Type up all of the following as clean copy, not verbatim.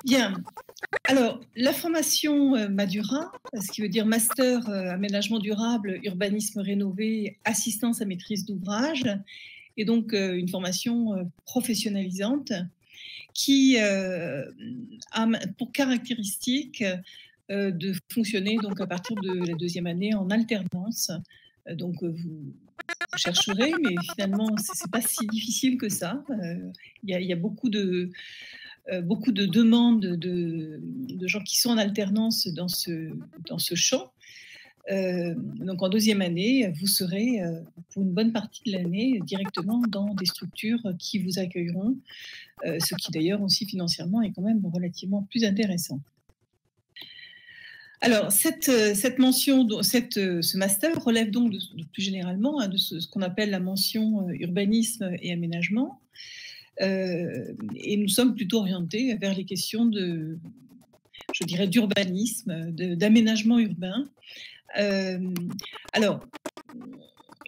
Bien. Alors, la formation Madura, ce qui veut dire Master Aménagement durable, Urbanisme rénové, Assistance à maîtrise d'ouvrage, est donc une formation professionnalisante qui a pour caractéristique de fonctionner donc à partir de la deuxième année en alternance. Donc vous chercherez, mais finalement c'est pas si difficile que ça. Il y a beaucoup de demandes de gens qui sont en alternance dans ce champ. Donc en deuxième année, vous serez pour une bonne partie de l'année directement dans des structures qui vous accueilleront, ce qui d'ailleurs aussi financièrement est quand même relativement plus intéressant. Alors cette mention, ce master relève donc plus généralement de ce qu'on appelle la mention urbanisme et aménagement. Et nous sommes plutôt orientés vers les questions je dirais, d'urbanisme, d'aménagement urbain. Alors,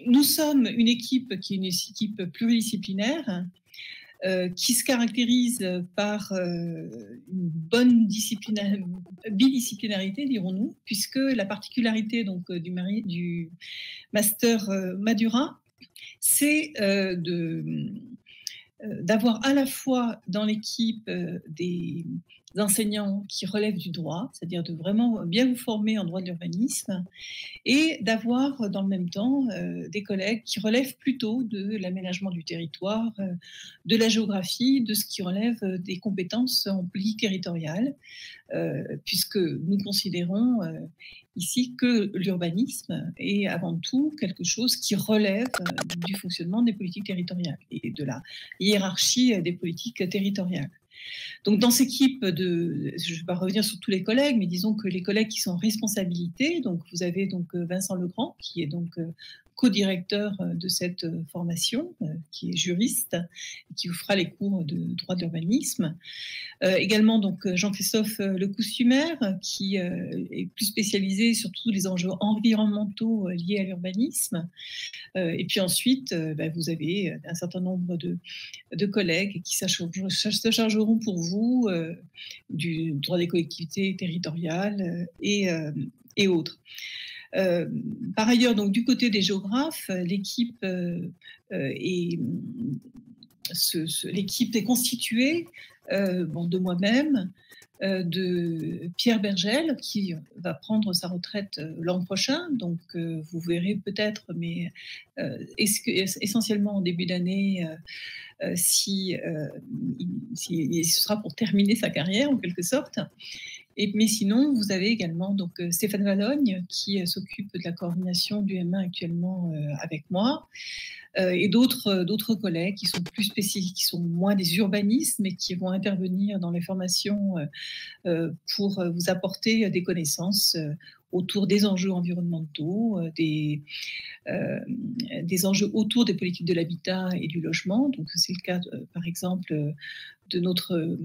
nous sommes une équipe qui est une équipe pluridisciplinaire qui se caractérise par une bonne bidisciplinarité, dirons-nous, puisque la particularité donc, du master Madura, c'est d'avoir à la fois dans l'équipe des enseignants qui relèvent du droit, c'est-à-dire de vraiment bien vous former en droit de l'urbanisme, et d'avoir dans le même temps des collègues qui relèvent plutôt de l'aménagement du territoire, de la géographie, de ce qui relève des compétences en politique territoriale, puisque nous considérons ici que l'urbanisme est avant tout quelque chose qui relève du fonctionnement des politiques territoriales et de la hiérarchie des politiques territoriales. Donc dans cette équipe je ne vais pas revenir sur tous les collègues, mais disons que les collègues qui sont en responsabilité, donc vous avez donc Vincent Legrand, qui est donc co-directeur de cette formation, qui est juriste, et qui vous fera les cours de droit de l'urbanisme. Également donc Jean-Christophe Lecoustumer, qui est plus spécialisé sur tous les enjeux environnementaux liés à l'urbanisme. Et puis ensuite, vous avez un certain nombre de collègues qui se chargeront pour vous du droit des collectivités territoriales et autres. Par ailleurs, donc, du côté des géographes, l'équipe est constituée de moi-même, de Pierre Bergel, qui va prendre sa retraite l'an prochain. Donc, vous verrez peut-être, mais essentiellement en début d'année, si ce sera pour terminer sa carrière, en quelque sorte. Mais sinon, vous avez également donc, Stéphane Vallogne, qui s'occupe de la coordination du M1 actuellement avec moi, et d'autres collègues qui sont plus spécifiques, qui sont moins des urbanistes, mais qui vont intervenir dans les formations pour vous apporter des connaissances autour des enjeux environnementaux, des enjeux autour des politiques de l'habitat et du logement. Donc c'est le cas, par exemple, de notre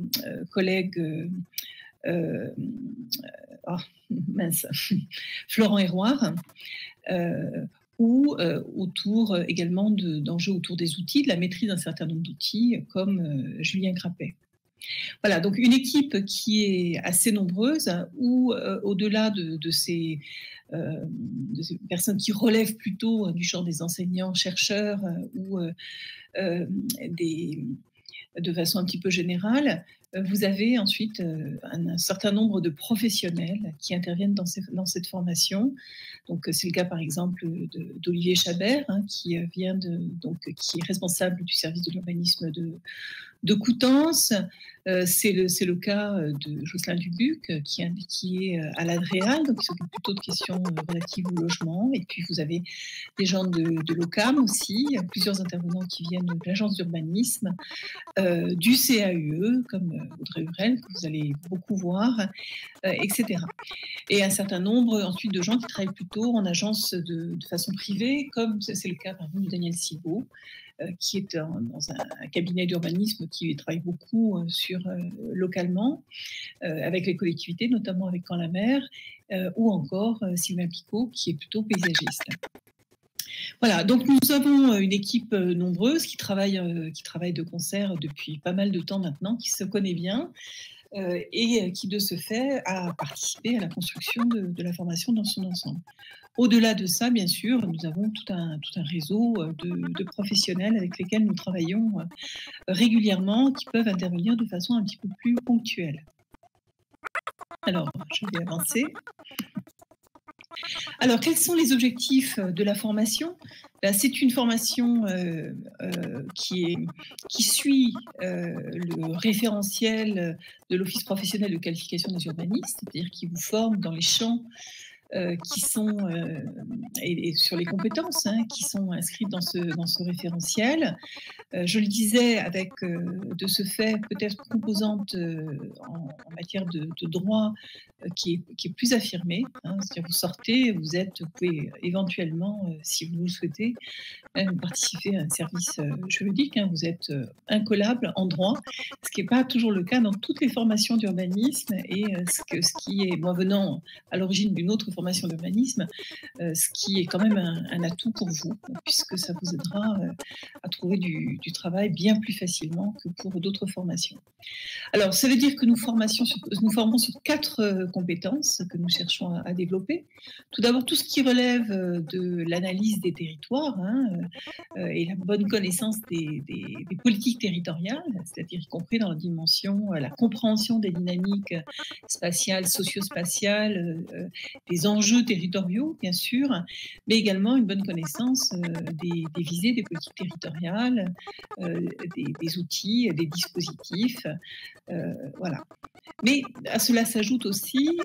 collègue Florent Héroard, ou autour également d'enjeux autour des outils, de la maîtrise d'un certain nombre d'outils, comme Julien Crappet. Voilà, donc une équipe qui est assez nombreuse, où au-delà de ces personnes qui relèvent plutôt du champ des enseignants, chercheurs, ou de façon un petit peu générale, vous avez ensuite un certain nombre de professionnels qui interviennent dans cette formation. Donc, c'est le cas, par exemple, d'Olivier Chabert, qui est responsable du service de l'urbanisme de Coutances. C'est le cas de Jocelyn Dubuc, qui est à l'Adréal, donc qui s'occupe plutôt de questions relatives au logement. Et puis, vous avez des gens de l'OCAM aussi, plusieurs intervenants qui viennent de l'agence d'urbanisme, du CAUE, comme Audrey Hurel, que vous allez beaucoup voir, etc. Et un certain nombre ensuite de gens qui travaillent plutôt en agence de façon privée, comme c'est le cas par exemple de Daniel Sigaud, qui est dans un cabinet d'urbanisme qui travaille beaucoup localement, avec les collectivités, notamment avec Caen-la-Mer, ou encore Sylvain Picot, qui est plutôt paysagiste. Voilà, donc nous avons une équipe nombreuse qui travaille de concert depuis pas mal de temps maintenant, qui se connaît bien, et qui, de ce fait, a participé à la construction de la formation dans son ensemble. Au-delà de ça, bien sûr, nous avons tout un réseau de professionnels avec lesquels nous travaillons régulièrement, qui peuvent intervenir de façon un petit peu plus ponctuelle. Alors, je vais avancer. Alors, quels sont les objectifs de la formation? C'est une formation qui suit le référentiel de l'Office professionnel de qualification des urbanistes, c'est-à-dire qui vous forme dans les champs qui sont, et sur les compétences qui sont inscrites dans ce référentiel. Je le disais, avec de ce fait peut-être composante en matière de droit qui est plus affirmée. C'est-à-dire vous sortez, vous pouvez éventuellement, si vous le souhaitez, même participer à un service juridique. Vous êtes incollable en droit, ce qui n'est pas toujours le cas dans toutes les formations d'urbanisme, et ce qui est, moi venant à l'origine d'une autre formation d'urbanisme, ce qui est quand même un atout pour vous, puisque ça vous aidera à trouver du travail bien plus facilement que pour d'autres formations. Alors, ça veut dire que nous formons sur 4 compétences que nous cherchons à développer. Tout d'abord, tout ce qui relève de l'analyse des territoires et la bonne connaissance des politiques territoriales, c'est-à-dire y compris dans la dimension, la compréhension des dynamiques spatiales, socio-spatiales, des enjeux territoriaux, bien sûr, mais également une bonne connaissance des visées des politiques territoriales, des outils, des dispositifs. Voilà. Mais à cela s'ajoute aussi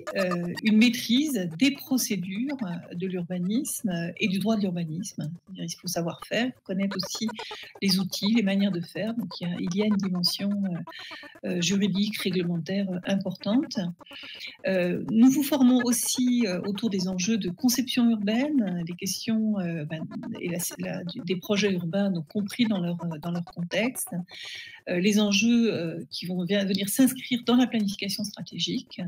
une maîtrise des procédures de l'urbanisme et du droit de l'urbanisme. Il faut savoir faire, connaître aussi les outils, les manières de faire. Donc il y a une dimension juridique, réglementaire importante. Nous vous formons aussi autour des enjeux de conception urbaine, des questions des projets urbains, donc compris dans leur contexte, les enjeux qui vont venir s'inscrire dans la planification stratégique,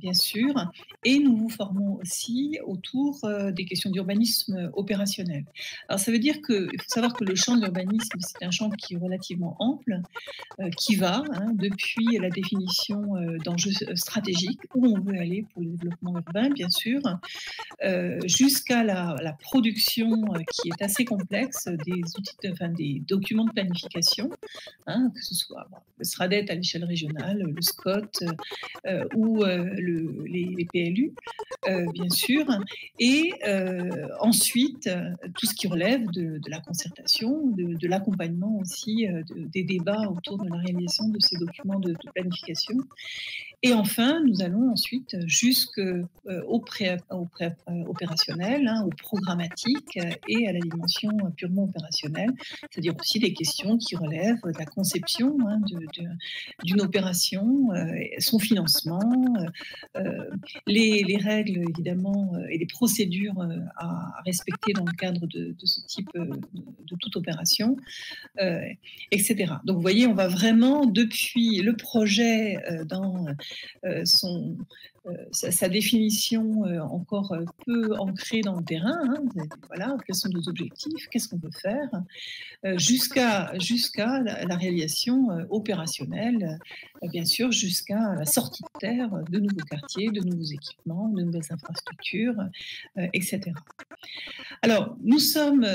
bien sûr, et nous vous formons aussi autour des questions d'urbanisme opérationnel. Alors ça veut dire qu'il faut savoir que le champ de l'urbanisme, c'est un champ qui est relativement ample, qui va depuis la définition d'enjeux stratégiques, où on veut aller pour le développement urbain, bien sûr, jusqu'à la production qui est assez complexe des documents de planification, que ce soit le SRADET à l'échelle régionale, le SCOT ou les PLU, bien sûr, et ensuite tout ce qui relève de la concertation, de l'accompagnement aussi, des débats autour de la réalisation de ces documents de planification. Et enfin, nous allons ensuite jusqu'au opérationnel, au programmatique et à la dimension purement opérationnelle, c'est-à-dire aussi des questions qui relèvent de la conception d'une opération, son financement, les règles évidemment et les procédures à respecter dans le cadre de ce type de toute opération, etc. Donc vous voyez, on va vraiment depuis le projet dans sa définition encore peu ancrée dans le terrain, voilà, quels sont nos objectifs, qu'est-ce qu'on veut faire, jusqu'à la réalisation opérationnelle, bien sûr, jusqu'à la sortie de terre de nouveaux quartiers, de nouveaux équipements, de nouvelles infrastructures, etc. Alors, nous sommes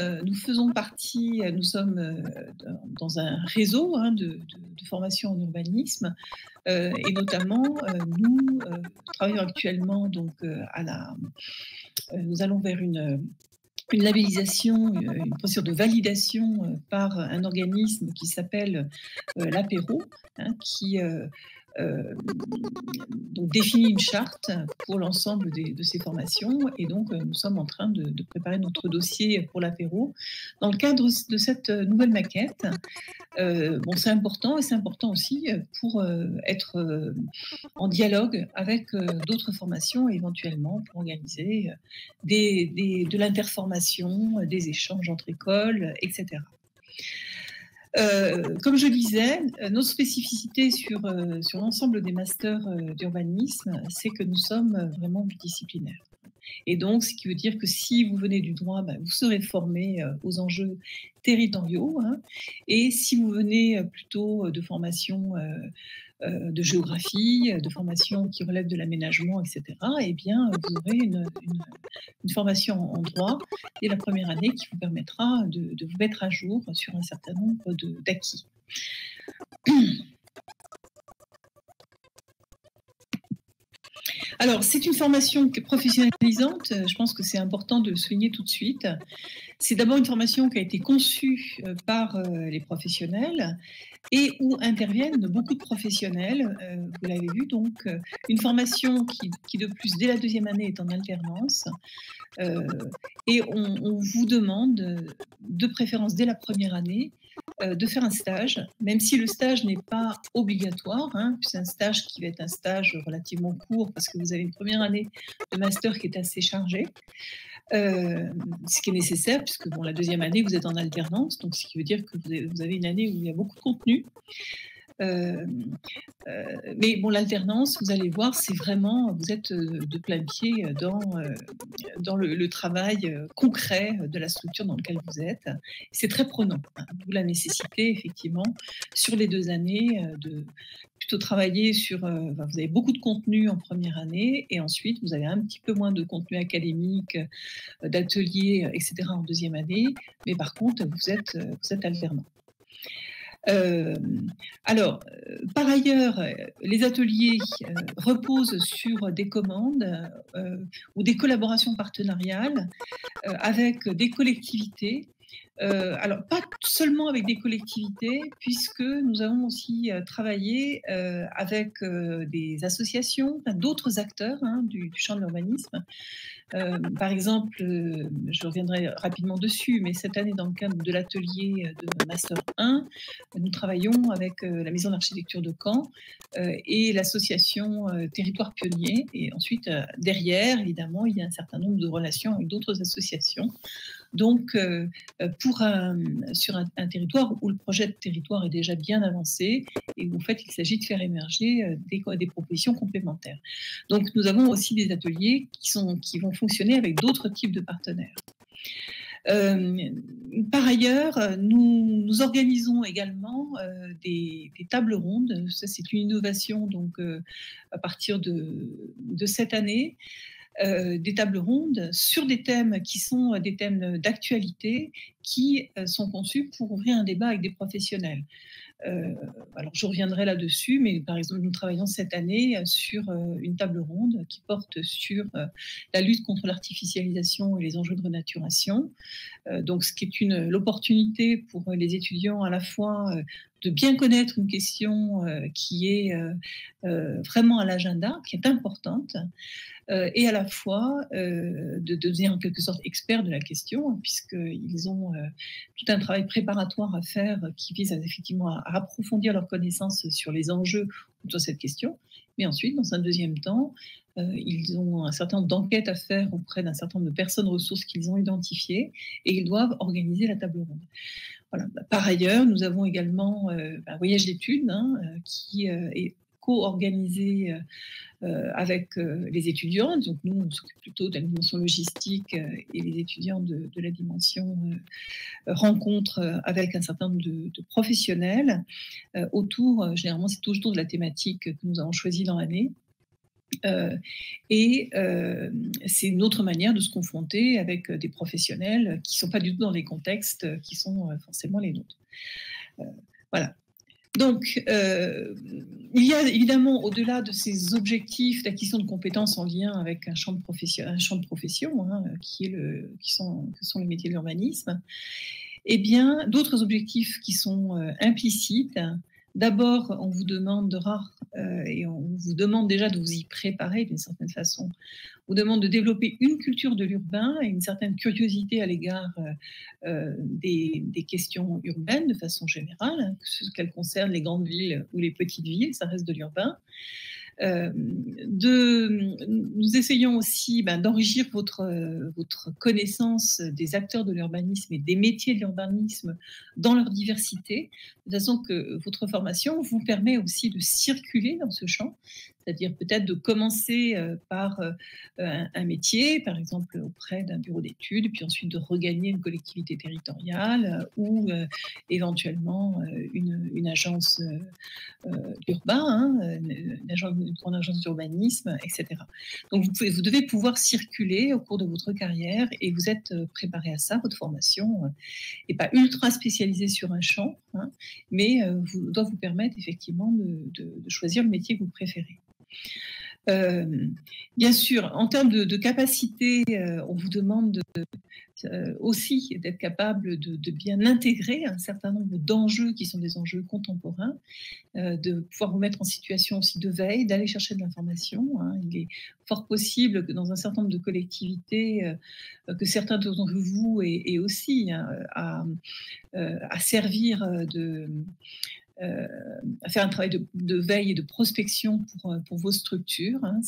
dans un réseau de formation en urbanisme, et notamment, nous travaillons actuellement nous allons vers une labellisation, une procédure de validation par un organisme qui s'appelle l'Apéro, qui donc définit une charte pour l'ensemble de ces formations, et donc nous sommes en train de préparer notre dossier pour l'Apéro dans le cadre de cette nouvelle maquette. C'est important, et c'est important aussi pour être en dialogue avec d'autres formations, éventuellement pour organiser de l'interformation, des échanges entre écoles, etc. Comme je disais, notre spécificité sur l'ensemble des masters d'urbanisme, c'est que nous sommes vraiment multidisciplinaires. Et donc, ce qui veut dire que si vous venez du droit, vous serez formé aux enjeux territoriaux. Et si vous venez plutôt de formation de géographie, de formation qui relève de l'aménagement, etc., eh bien, vous aurez une formation en droit dès la première année qui vous permettra de vous mettre à jour sur un certain nombre d'acquis. Alors, c'est une formation professionnalisante. Je pense que c'est important de le souligner tout de suite. C'est d'abord une formation qui a été conçue par les professionnels et où interviennent beaucoup de professionnels. Vous l'avez vu, donc une formation qui de plus, dès la deuxième année, est en alternance. Et on vous demande, de préférence dès la première année, de faire un stage, même si le stage n'est pas obligatoire. C'est un stage qui va être un stage relativement court parce que vous avez une première année de master qui est assez chargée. Ce qui est nécessaire, puisque bon, la deuxième année, vous êtes en alternance, donc ce qui veut dire que vous avez une année où il y a beaucoup de contenu. Mais bon, l'alternance, vous allez voir, c'est vraiment, vous êtes de plein pied dans le travail concret de la structure dans laquelle vous êtes. C'est très prenant, d'où la nécessité, effectivement, sur les 2 années, de plutôt travailler sur... vous avez beaucoup de contenu en première année, et ensuite, vous avez un petit peu moins de contenu académique, d'ateliers, etc. en deuxième année, mais par contre, vous êtes alternant. Par ailleurs, les ateliers reposent sur des commandes ou des collaborations partenariales avec des collectivités. Alors, pas seulement avec des collectivités, puisque nous avons aussi travaillé avec des associations, d'autres acteurs du champ de l'urbanisme. Par exemple, je reviendrai rapidement dessus, mais cette année, dans le cadre de l'atelier de Master 1, nous travaillons avec la Maison d'architecture de Caen et l'association Territoire Pionnier. Et ensuite, derrière, évidemment, il y a un certain nombre de relations avec d'autres associations. Donc, sur un territoire où le projet de territoire est déjà bien avancé et où en fait il s'agit de faire émerger des propositions complémentaires. Donc, nous avons aussi des ateliers qui vont fonctionner avec d'autres types de partenaires. Par ailleurs, nous organisons également des tables rondes. Ça, c'est une innovation donc, à partir de cette année. Des tables rondes sur des thèmes qui sont des thèmes d'actualité qui sont conçus pour ouvrir un débat avec des professionnels. Alors, je reviendrai là-dessus, mais par exemple, nous travaillons cette année sur une table ronde qui porte sur la lutte contre l'artificialisation et les enjeux de renaturation. Donc, ce qui est l'opportunité pour les étudiants à la fois de bien connaître une question qui est vraiment à l'agenda, qui est importante, et à la fois de devenir en quelque sorte experts de la question, puisqu'ils ont tout un travail préparatoire à faire qui vise effectivement à approfondir leurs connaissances sur les enjeux autour de cette question. Mais ensuite, dans un deuxième temps, ils ont un certain nombre d'enquêtes à faire auprès d'un certain nombre de personnes ressources qu'ils ont identifiées et ils doivent organiser la table ronde. Voilà. Par ailleurs, nous avons également un voyage d'études qui est co-organisé avec les étudiants. Donc nous, on s'occupe plutôt de la dimension logistique et les étudiants de la dimension rencontre avec un certain nombre de professionnels autour, généralement c'est toujours de la thématique que nous avons choisie dans l'année. C'est une autre manière de se confronter avec des professionnels qui ne sont pas du tout dans les contextes qui sont forcément les nôtres. Voilà. Donc, il y a évidemment, au-delà de ces objectifs d'acquisition de compétences en lien avec un champ de profession que sont les métiers de l'urbanisme, eh bien, d'autres objectifs qui sont implicites. D'abord, on vous demandera, et on vous demande déjà de vous y préparer d'une certaine façon, on vous demande de développer une culture de l'urbain et une certaine curiosité à l'égard des questions urbaines de façon générale, qu'elles concernent les grandes villes ou les petites villes, ça reste de l'urbain. Nous essayons aussi d'enrichir votre connaissance des acteurs de l'urbanisme et des métiers de l'urbanisme dans leur diversité, de façon que votre formation vous permet aussi de circuler dans ce champ, c'est-à-dire peut-être de commencer par un métier, par exemple auprès d'un bureau d'études, puis ensuite de regagner une collectivité territoriale ou éventuellement une agence urbain, hein, une grande agence d'urbanisme, etc. Donc vous devez pouvoir circuler au cours de votre carrière et vous êtes préparé à ça. Votre formation n'est pas ultra spécialisée sur un champ, hein, mais doit vous permettre effectivement de choisir le métier que vous préférez. Bien sûr, en termes de capacité, on vous demande aussi d'être capable de bien intégrer un certain nombre d'enjeux qui sont des enjeux contemporains, de pouvoir vous mettre en situation aussi de veille, d'aller chercher de l'information. Hein. Il est fort possible que dans un certain nombre de collectivités, que certains d'entre vous aient aussi hein, à servir à faire un travail de veille et de prospection pour vos structures. Hein.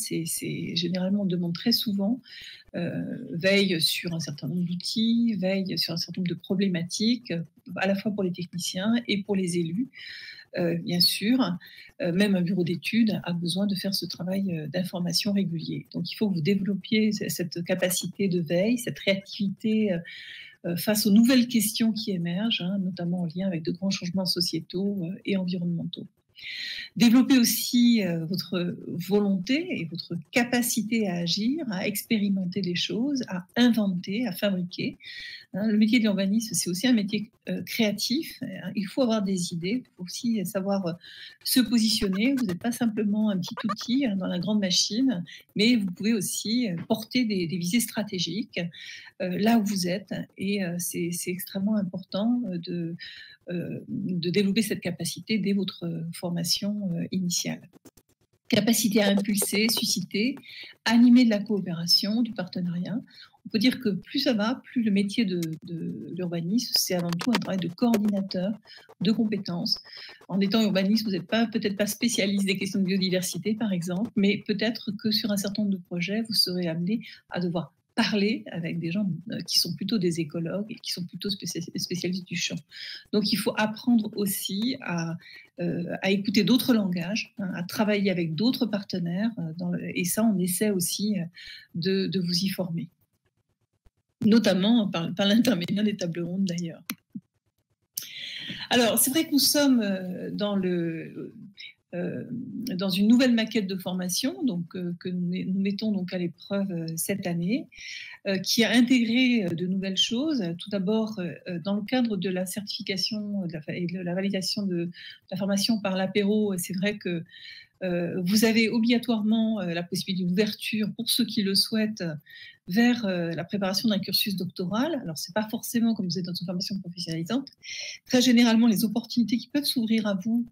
Généralement, on demande très souvent veille sur un certain nombre d'outils, veille sur un certain nombre de problématiques, à la fois pour les techniciens et pour les élus. Bien sûr, même un bureau d'études a besoin de faire ce travail d'information régulier. Donc, il faut que vous développiez cette capacité de veille, cette réactivité face aux nouvelles questions qui émergent, hein, notamment en lien avec de grands changements sociétaux et environnementaux. Développer aussi votre volonté et votre capacité à agir, à expérimenter des choses, à inventer, à fabriquer. Hein, le métier de l'urbanisme, c'est aussi un métier créatif. Il faut avoir des idées, il faut aussi savoir se positionner. Vous n'êtes pas simplement un petit outil hein, dans la grande machine, mais vous pouvez aussi porter des visées stratégiques là où vous êtes. Et c'est extrêmement important de développer cette capacité dès votre formation initiale. Capacité à impulser, susciter, animer de la coopération, du partenariat. On peut dire que plus ça va, plus le métier de l'urbanisme, c'est avant tout un travail de coordinateur, de compétences. En étant urbaniste, vous n'êtes peut-être pas spécialiste des questions de biodiversité, par exemple, mais peut-être que sur un certain nombre de projets, vous serez amené à devoir parler avec des gens qui sont plutôt des écologues et qui sont plutôt spécialistes du champ. Donc, il faut apprendre aussi à écouter d'autres langages, hein, à travailler avec d'autres partenaires. Et ça, on essaie aussi de vous y former, notamment par l'intermédiaire des tables rondes d'ailleurs. Alors, c'est vrai que nous sommes dans une nouvelle maquette de formation donc, que nous mettons donc à l'épreuve cette année, qui a intégré de nouvelles choses. Tout d'abord, dans le cadre de la certification et de la validation de la formation par l'apéro, c'est vrai que vous avez obligatoirement la possibilité d'une ouverture pour ceux qui le souhaitent vers la préparation d'un cursus doctoral. Alors, ce n'est pas forcément comme vous êtes dans une formation professionnalisante. Très généralement, les opportunités qui peuvent s'ouvrir à vous,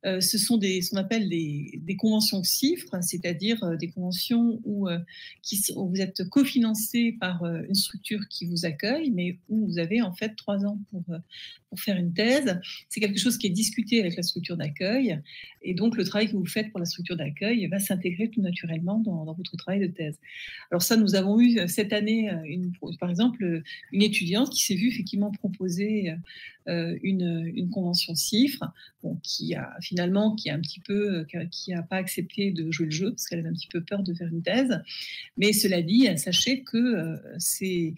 ce sont ce qu'on appelle des conventions CIFRE, c'est-à-dire des conventions où vous êtes cofinancé par une structure qui vous accueille, mais où vous avez en fait 3 ans pour faire une thèse. C'est quelque chose qui est discuté avec la structure d'accueil, et donc le travail que vous faites pour la structure d'accueil va s'intégrer tout naturellement dans votre travail de thèse. Alors ça, nous avons eu cette année, par exemple, une étudiante qui s'est vue effectivement proposer une convention CIFRE, bon, qui a pas accepté de jouer le jeu parce qu'elle avait un petit peu peur de faire une thèse. Mais cela dit, sachez que suite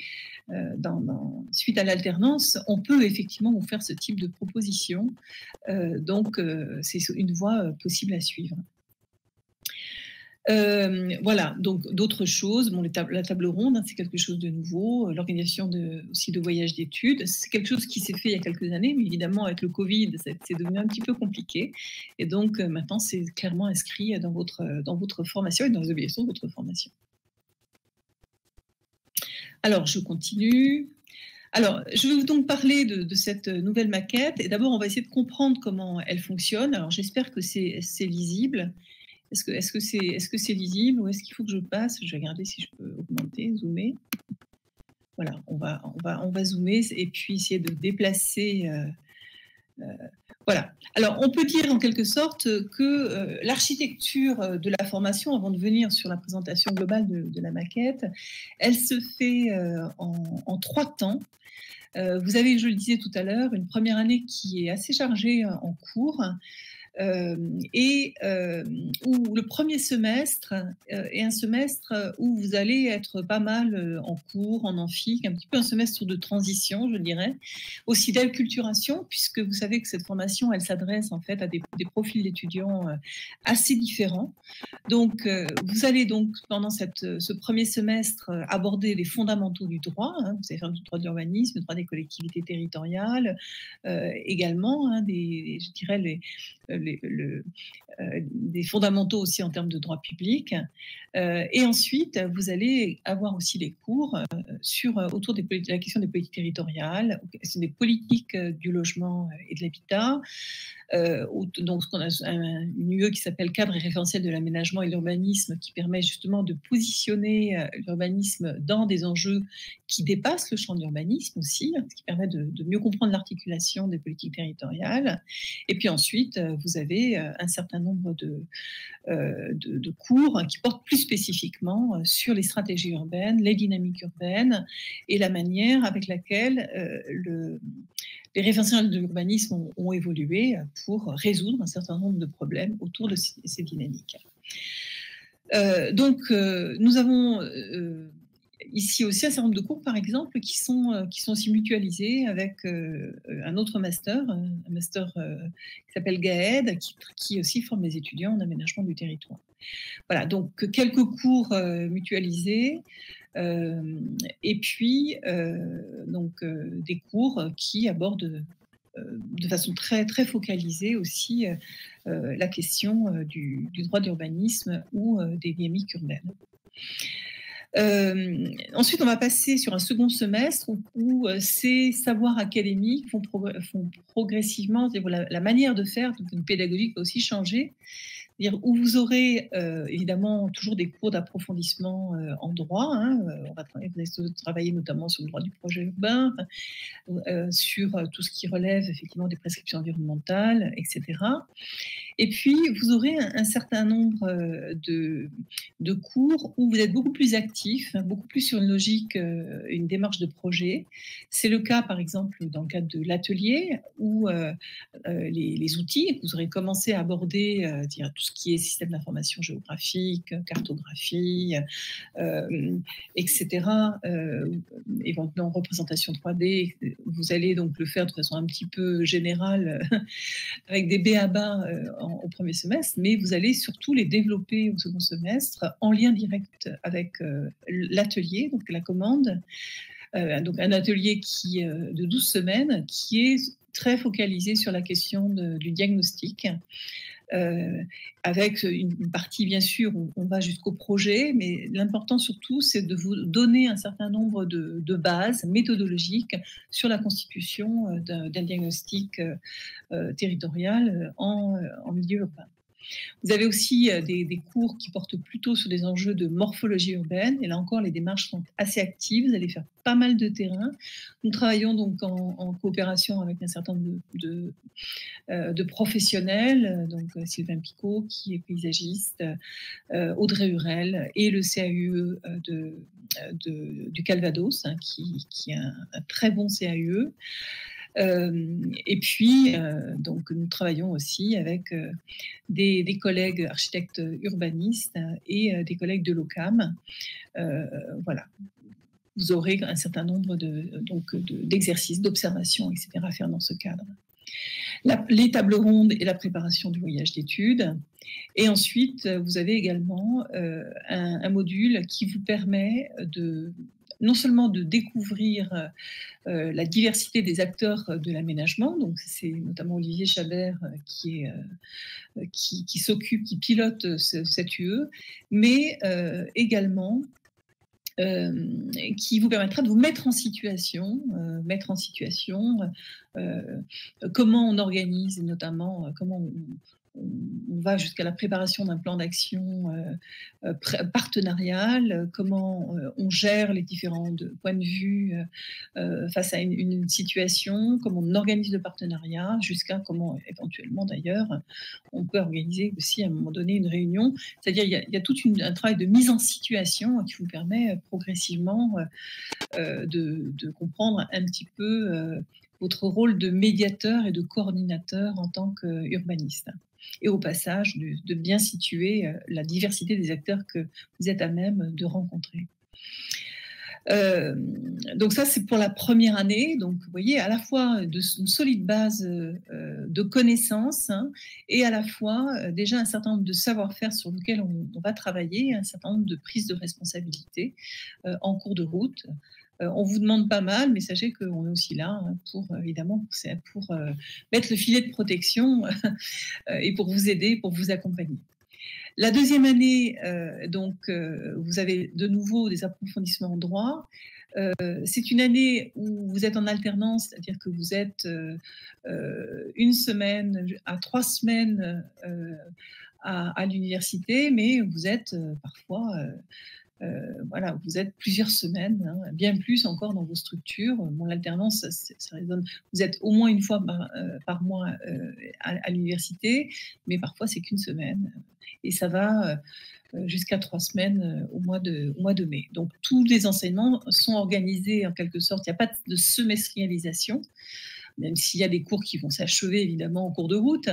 à l'alternance, on peut effectivement vous faire ce type de proposition. Donc, c'est une voie possible à suivre. Voilà, donc d'autres choses. Bon, la table ronde, hein, c'est quelque chose de nouveau. L'organisation aussi de voyages d'études, c'est quelque chose qui s'est fait il y a quelques années, mais évidemment, avec le Covid, c'est devenu un petit peu compliqué. Et donc, maintenant, c'est clairement inscrit dans votre formation et dans les obligations de votre formation. Alors, je continue. Alors, je vais donc parler de cette nouvelle maquette. Et d'abord, on va essayer de comprendre comment elle fonctionne. Alors, j'espère que c'est lisible. Est-ce que c'est lisible ou est-ce qu'il faut que je passe? Je vais regarder si je peux augmenter, zoomer. Voilà, on va zoomer et puis essayer de déplacer. Voilà. Alors, on peut dire en quelque sorte que l'architecture de la formation, avant de venir sur la présentation globale de la maquette, elle se fait en 3 temps. Vous avez, je le disais tout à l'heure, une première année qui est assez chargée en cours, où le premier semestre est un semestre où vous allez être pas mal en cours, en amphi, un petit peu un semestre de transition, je dirais, aussi d'acculturation, puisque vous savez que cette formation, elle s'adresse en fait à des profils d'étudiants assez différents. Donc, vous allez donc pendant ce premier semestre aborder les fondamentaux du droit. Vous allez faire du droit de l'urbanisme, du droit des collectivités territoriales, également je dirais des fondamentaux aussi en termes de droit public. Et ensuite, vous allez avoir aussi des cours autour de la question des politiques territoriales, des politiques du logement et de l'habitat. Donc, on a une UE qui s'appelle Cadre et référentiel de l'aménagement et l'urbanisme, qui permet justement de positionner l'urbanisme dans des enjeux qui dépassent le champ de l'urbanisme aussi, ce qui permet de mieux comprendre l'articulation des politiques territoriales. Et puis ensuite, vous avez un certain nombre de cours qui portent plus spécifiquement sur les stratégies urbaines, les dynamiques urbaines et la manière avec laquelle les référentiels de l'urbanisme ont évolué pour résoudre un certain nombre de problèmes autour de ces dynamiques. Donc, nous avons ici aussi un certain nombre de cours, par exemple, qui sont aussi mutualisés avec un autre master, un master qui s'appelle GAED, qui aussi forme les étudiants en aménagement du territoire. Voilà, donc quelques cours mutualisés, et puis des cours qui abordent de façon très, très focalisée aussi la question du droit d'urbanisme ou des dynamiques urbaines. Ensuite, on va passer sur un second semestre où ces savoirs académiques font progressivement, la manière de faire, donc une pédagogie va aussi changer. Où vous aurez évidemment toujours des cours d'approfondissement en droit. Vous allez travailler notamment sur le droit du projet urbain, sur tout ce qui relève effectivement des prescriptions environnementales, etc. Et puis, vous aurez un certain nombre de cours où vous êtes beaucoup plus actif, beaucoup plus sur une logique, une démarche de projet. C'est le cas, par exemple, dans le cadre de l'atelier, où les outils, vous aurez commencé à aborder tout ce qui est système d'information géographique, cartographie, etc., éventuellement représentation 3D. Vous allez donc le faire de façon un petit peu générale, avec des b.a.-ba au premier semestre, mais vous allez surtout les développer au second semestre en lien direct avec l'atelier, donc la commande. Donc un atelier de 12 semaines qui est très focalisé sur la question du diagnostic. Avec une partie, bien sûr, où on va jusqu'au projet, mais l'important surtout, c'est de vous donner un certain nombre de bases méthodologiques sur la constitution d'un diagnostic territorial en milieu urbain. Vous avez aussi des cours qui portent plutôt sur des enjeux de morphologie urbaine. Et là encore, les démarches sont assez actives. Vous allez faire pas mal de terrain. Nous travaillons donc en coopération avec un certain nombre de professionnels, donc Sylvain Picot, qui est paysagiste, Audrey Hurel et le CAUE du Calvados, qui est un très bon CAUE. Et puis, donc, nous travaillons aussi avec des collègues architectes urbanistes et des collègues de l'OCAM. Voilà. Vous aurez un certain nombre d'exercices, d'observations, etc. à faire dans ce cadre. Les tables rondes et la préparation du voyage d'études. Et ensuite, vous avez également un module qui vous permet non seulement de découvrir la diversité des acteurs de l'aménagement, donc c'est notamment Olivier Chabert qui s'occupe, qui pilote cette UE, mais également qui vous permettra de vous mettre en situation comment on organise, notamment comment on va jusqu'à la préparation d'un plan d'action partenarial, comment on gère les différents points de vue face à une situation, comment on organise le partenariat, jusqu'à comment éventuellement d'ailleurs on peut organiser aussi à un moment donné une réunion. C'est-à-dire il y a tout un travail de mise en situation qui vous permet progressivement de comprendre un petit peu votre rôle de médiateur et de coordinateur en tant qu'urbaniste. et au passage de bien situer la diversité des acteurs que vous êtes à même de rencontrer. Donc ça, c'est pour la première année. Donc, vous voyez, à la fois une solide base de connaissances et à la fois déjà un certain nombre de savoir-faire sur lesquels on va travailler, un certain nombre de prises de responsabilité en cours de route. On vous demande pas mal, mais sachez qu'on est aussi là pour, évidemment, pour mettre le filet de protection et pour vous aider, pour vous accompagner. La deuxième année, vous avez de nouveau des approfondissements en droit. C'est une année où vous êtes en alternance, c'est-à-dire que vous êtes une semaine à 3 semaines à l'université, mais vous êtes parfois... voilà, vous êtes plusieurs semaines, bien plus encore dans vos structures. Bon, l'alternance, ça résonne. Vous êtes au moins une fois par mois à l'université, mais parfois c'est qu'une semaine. Et ça va jusqu'à 3 semaines au mois de mai. Donc tous les enseignements sont organisés en quelque sorte. Il n'y a pas de semestrialisation, même s'il y a des cours qui vont s'achever évidemment en cours de route.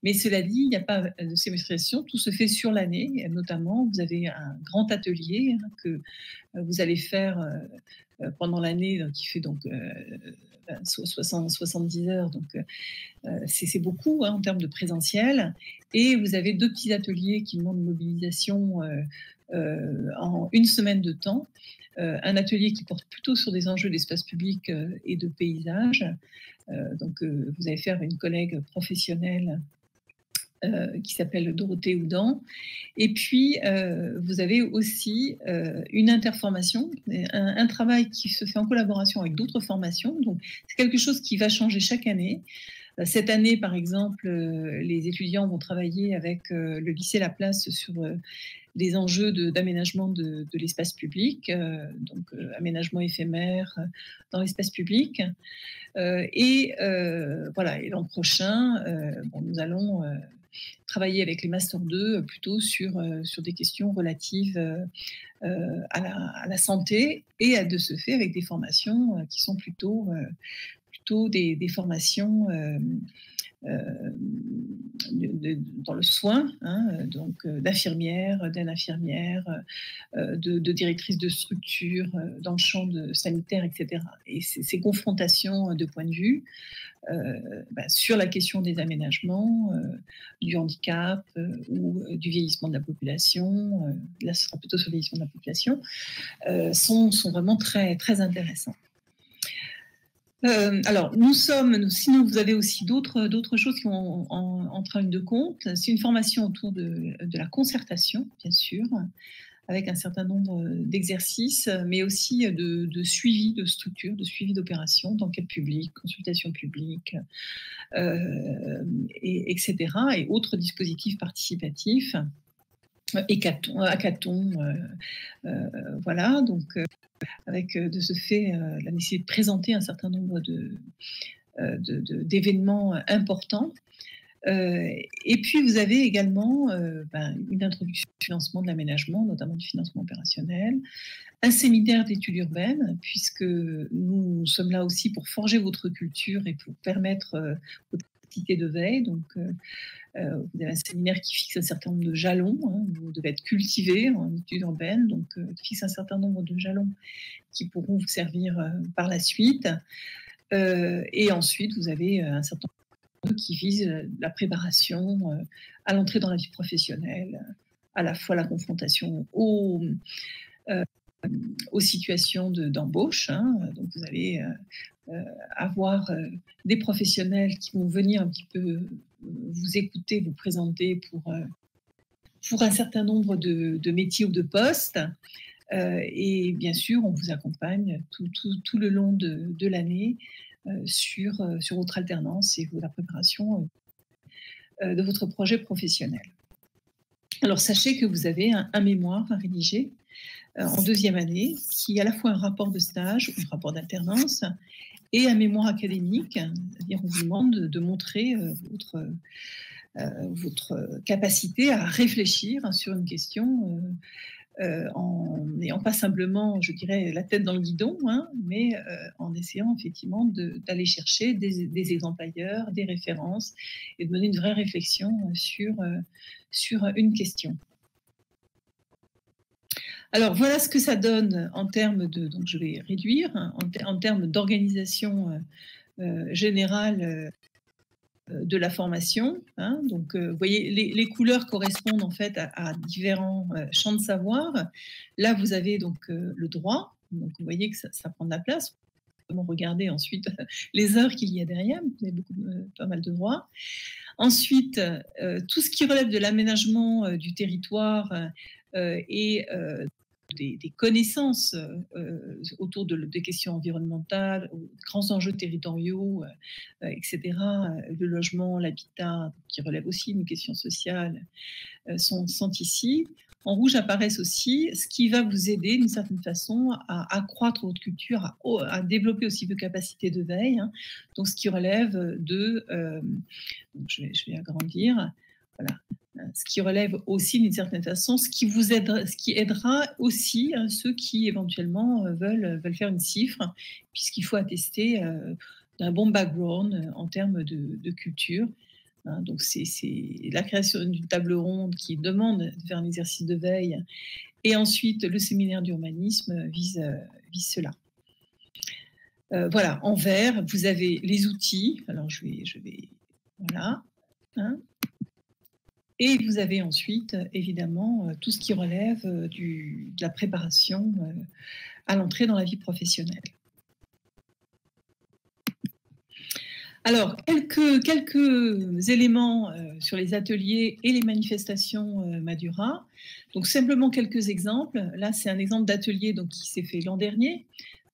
Mais cela dit, il n'y a pas de semestrialisation, tout se fait sur l'année. Notamment, vous avez un grand atelier que vous allez faire pendant l'année, qui fait donc 70 heures. Donc c'est beaucoup en termes de présentiel. Et vous avez 2 petits ateliers qui demandent une mobilisation en une semaine de temps. Un atelier qui porte plutôt sur des enjeux d'espace public et de paysage. Vous allez faire une collègue professionnelle qui s'appelle Dorothée Houdan. Et puis, vous avez aussi une interformation, un travail qui se fait en collaboration avec d'autres formations. Donc, c'est quelque chose qui va changer chaque année. Cette année, par exemple, les étudiants vont travailler avec le lycée Laplace sur les enjeux d'aménagement de l'espace public, aménagement éphémère dans l'espace public. Voilà, et l'an prochain, nous allons travailler avec les Master 2 plutôt sur des questions relatives à la santé et de ce fait avec des formations qui sont plutôt des formations dans le soin, d'infirmières, de directrices de structure dans le champ sanitaire, etc. Et ces confrontations de points de vue sur la question des aménagements, du handicap ou du vieillissement de la population, là ce sera plutôt sur le vieillissement de la population, sont vraiment très, très intéressants. Alors, sinon vous avez aussi d'autres choses qui entrent en ligne de compte. C'est une formation autour de la concertation, bien sûr, avec un certain nombre d'exercices, mais aussi de suivi de structures, de suivi d'opérations, d'enquête publique, consultation publique, etc. Et autres dispositifs participatifs, hackathon, voilà, donc avec de ce fait la nécessité de présenter un certain nombre d'événements importants. Et puis vous avez également une introduction au financement de l'aménagement, notamment du financement opérationnel, un séminaire d'études urbaines, puisque nous sommes là aussi pour forger votre culture et pour permettre votre activité de veille. Donc vous avez un séminaire qui fixe un certain nombre de jalons, vous devez être cultivé en études urbaines, donc qui fixe un certain nombre de jalons qui pourront vous servir par la suite. Et ensuite, vous avez un certain nombre qui vise la préparation à l'entrée dans la vie professionnelle, à la fois la confrontation aux situations d'embauche. Donc, vous allez avoir des professionnels qui vont venir un petit peu vous écouter, vous présenter pour un certain nombre de métiers ou de postes. Et bien sûr, on vous accompagne tout le long de l'année sur votre alternance et la préparation de votre projet professionnel. Alors, sachez que vous avez un mémoire à rédiger en deuxième année, qui est à la fois un rapport de stage ou un rapport d'alternance et un mémoire académique, c'est-à-dire on vous demande de montrer votre capacité à réfléchir sur une question en n'ayant pas simplement, je dirais, la tête dans le guidon, hein, mais en essayant effectivement d'aller chercher des exemples ailleurs, des références, et de mener une vraie réflexion sur une question. Alors voilà ce que ça donne en termes de, donc je vais réduire, hein, en termes d'organisation générale de la formation. Hein. Donc, vous voyez, les couleurs correspondent en fait à différents champs de savoir. Là, vous avez donc le droit. Donc, vous voyez que ça prend de la place. Comment regarder ensuite les heures qu'il y a derrière. Vous avez pas mal de droits. Ensuite, tout ce qui relève de l'aménagement du territoire et des connaissances autour des questions environnementales, grands enjeux territoriaux, etc. Le logement, l'habitat, qui relève aussi d'une question sociale, sont ici. En rouge apparaissent aussi ce qui va vous aider d'une certaine façon à accroître votre culture, à développer aussi vos capacités de veille. Hein. Donc ce qui relève de... donc je vais agrandir. Voilà. Ce qui relève aussi d'une certaine façon, ce qui aidera aussi hein, ceux qui éventuellement veulent faire une cifre, puisqu'il faut attester d'un bon background en termes de culture. Hein, donc c'est la création d'une table ronde qui demande de faire un exercice de veille, et ensuite le séminaire d'urbanisme vise cela. Voilà, en vert, vous avez les outils. Alors je vais voilà. Hein. Et vous avez ensuite, évidemment, tout ce qui relève de la préparation à l'entrée dans la vie professionnelle. Alors, quelques éléments sur les ateliers et les manifestations Madura. Donc, simplement quelques exemples. Là, c'est un exemple d'atelier qui s'est fait l'an dernier,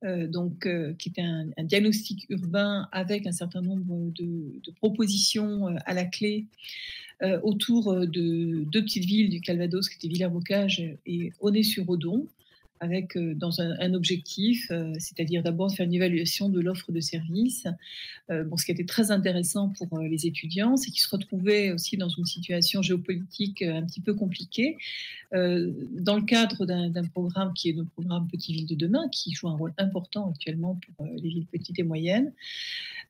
qui était un diagnostic urbain avec un certain nombre de propositions à la clé autour de deux petites villes du Calvados, qui étaient Villers-Bocage et Aulnay-sur-Odon, avec dans un objectif, c'est-à-dire d'abord faire une évaluation de l'offre de services. Ce qui était très intéressant pour les étudiants, c'est qu'ils se retrouvaient aussi dans une situation géopolitique un petit peu compliquée, dans le cadre d'un programme qui est le programme Petites Villes de demain, qui joue un rôle important actuellement pour les villes petites et moyennes.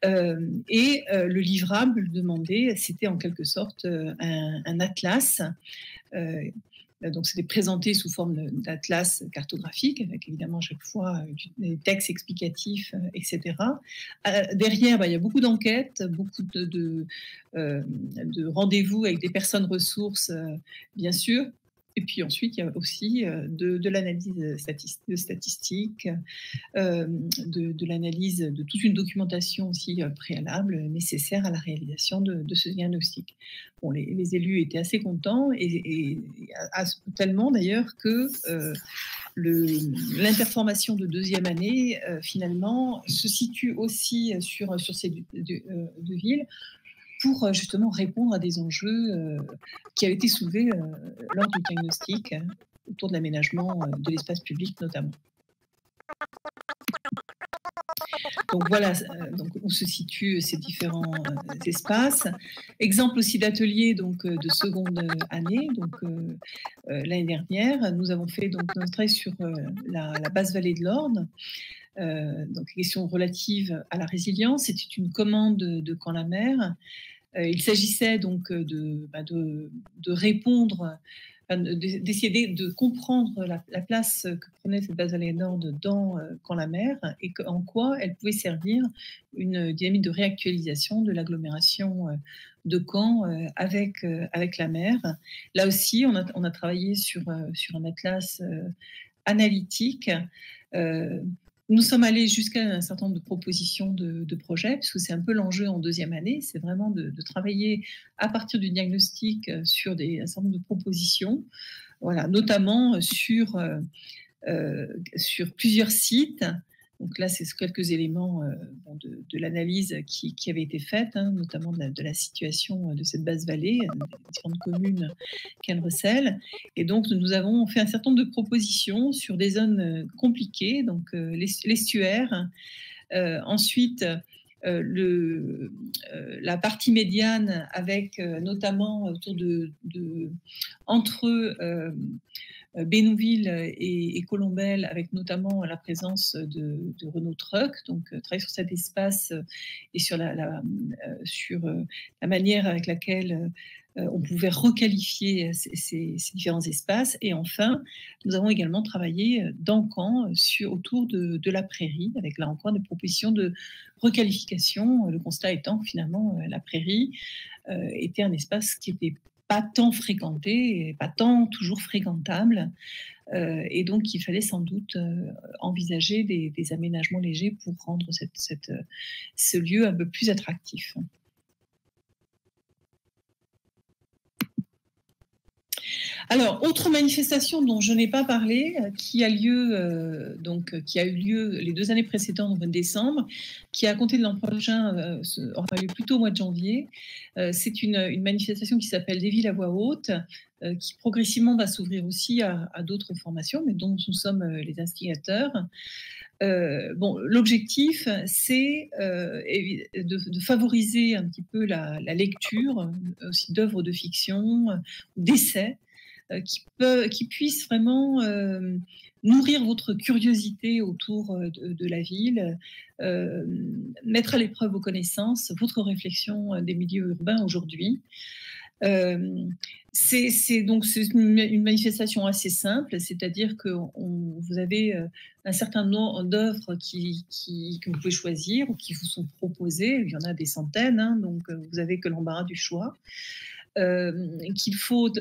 Le livrable demandé, c'était en quelque sorte un atlas. Donc, c'était présenté sous forme d'atlas cartographique, avec évidemment chaque fois des textes explicatifs, etc. Derrière, il y a beaucoup d'enquêtes, beaucoup de rendez-vous avec des personnes ressources, bien sûr. Et puis ensuite, il y a aussi de l'analyse statistique, de l'analyse de toute une documentation aussi préalable nécessaire à la réalisation de ce diagnostic. Bon, les élus étaient assez contents, et tellement d'ailleurs que l'interformation de deuxième année, finalement, se situe aussi sur ces deux villes, pour justement répondre à des enjeux qui avaient été soulevés lors du diagnostic autour de l'aménagement de l'espace public notamment. Donc voilà où se situent ces différents espaces. Exemple aussi d'atelier de seconde année. L'année dernière, nous avons fait notre travail sur la basse vallée de l'Orne. Question relative à la résilience. C'était une commande de Camp-la-Mer. Il s'agissait de répondre, d'essayer de comprendre la place que prenait cette basse vallée nord dans Camp-la-Mer, et en quoi elle pouvait servir une dynamique de réactualisation de l'agglomération de Caen avec la mer. Là aussi, on a travaillé sur un atlas analytique. Nous sommes allés jusqu'à un certain nombre de propositions de projets, puisque c'est un peu l'enjeu en deuxième année, c'est vraiment de travailler à partir du diagnostic sur un certain nombre de propositions, voilà, notamment sur plusieurs sites. Donc là, c'est quelques éléments de l'analyse qui avait été faite, hein, notamment de la situation de cette basse vallée, des différentes communes qu'elle recèle. Et donc, nous avons fait un certain nombre de propositions sur des zones compliquées, donc l'estuaire. Ensuite, la partie médiane, avec notamment autour entre Bénouville et Colombelles, avec notamment la présence de Renault Truck, donc travailler sur cet espace et sur sur la manière avec laquelle on pouvait requalifier ces différents espaces. Et enfin, nous avons également travaillé dans Caen autour de la prairie, avec là encore des propositions de requalification. Le constat étant que finalement, la prairie était un espace qui n'était pas tant fréquenté, et pas tant toujours fréquentable. Et donc, il fallait sans doute envisager des aménagements légers pour rendre ce lieu un peu plus attractif. Alors, autre manifestation dont je n'ai pas parlé, qui a eu lieu les 2 années précédentes, au mois de décembre, qui à compter de l'an prochain aura lieu plutôt au mois de janvier. C'est une manifestation qui s'appelle Des villes à voix haute, qui progressivement va s'ouvrir aussi à d'autres formations, mais dont nous sommes les instigateurs. L'objectif, c'est de favoriser un petit peu la lecture, aussi d'œuvres de fiction, d'essais, qui puissent vraiment nourrir votre curiosité autour de la ville, mettre à l'épreuve vos connaissances, votre réflexion des milieux urbains aujourd'hui. C'est donc une manifestation assez simple, c'est-à-dire que vous avez un certain nombre d'œuvres que vous pouvez choisir ou qui vous sont proposées. Il y en a des centaines, hein, donc vous avez que l'embarras du choix. Il faut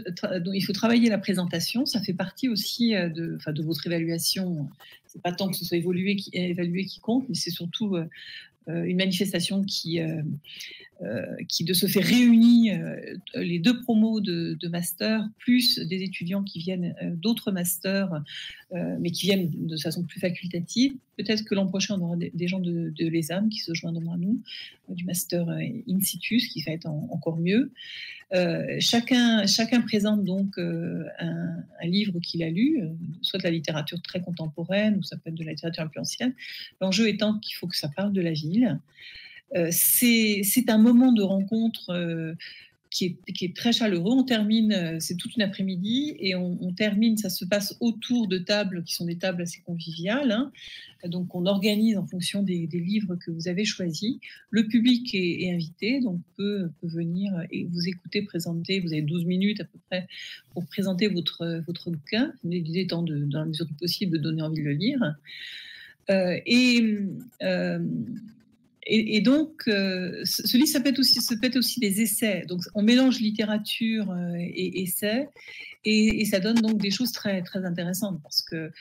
travailler la présentation. Ça fait partie aussi de votre évaluation. C'est pas tant que ce soit évalué qui compte, mais c'est surtout une manifestation qui de ce fait réunit les 2 promos de master, plus des étudiants qui viennent d'autres masters, mais qui viennent de façon plus facultative. Peut-être que l'an prochain, on aura des gens de l'ESAM qui se joindront à nous, du master in situ, ce qui va être encore mieux. Chacun présente donc un livre qu'il a lu, soit de la littérature très contemporaine, ou ça peut être de la littérature un peu ancienne. L'enjeu étant qu'il faut que ça parle de la ville. C'est un moment de rencontre qui est très chaleureux. On termine, c'est toute une après-midi, et on termine, ça se passe autour de tables qui sont des tables assez conviviales, hein. Donc on organise en fonction des livres que vous avez choisis. Le public est invité, donc peut venir et vous écouter présenter. Vous avez 12 minutes à peu près pour présenter votre bouquin, l'idée étant dans la mesure du possible de donner envie de le lire. Et donc, ce livre, ça peut être aussi des essais. Donc, on mélange littérature et essais, et ça donne donc des choses très, très intéressantes, parce que